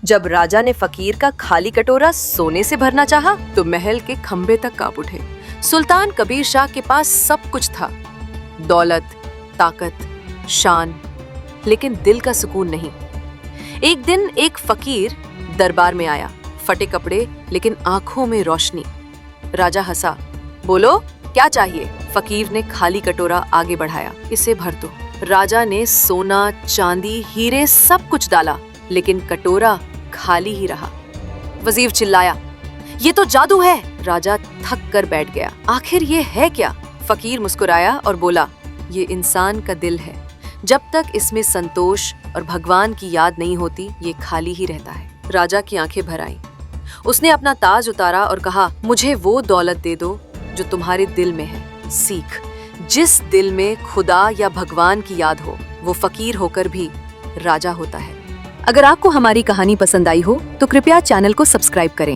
जब राजा ने फकीर का खाली कटोरा सोने से भरना चाहा, तो महल के खंभे तक कांप उठे। सुल्तान कबीर शाह के पास सब कुछ था, दौलत, ताकत, शान, लेकिन दिल का सुकून नहीं। एक दिन एक फकीर दरबार में आया, फटे कपड़े लेकिन आंखों में रोशनी। राजा हंसा, बोलो क्या चाहिए? फकीर ने खाली कटोरा आगे बढ़ाया, इसे भर दो। राजा ने सोना, चांदी, हीरे सब कुछ डाला, लेकिन कटोरा खाली ही रहा। वजीर चिल्लाया, ये तो जादू है। राजा थक कर बैठ गया। आखिर ये है क्या? फकीर मुस्कुराया और बोला, ये इंसान का दिल है। जब तक इसमें संतोष और भगवान की याद नहीं होती, ये खाली ही रहता है। राजा की आंखें भर आईं। उसने अपना ताज उतारा और कहा, मुझे वो दौलत दे दो जो तुम्हारे दिल में है। सीख, जिस दिल में खुदा या भगवान की याद हो, वो फकीर होकर भी राजा होता है। अगर आपको हमारी कहानी पसंद आई हो, तो कृपया चैनल को सब्सक्राइब करें।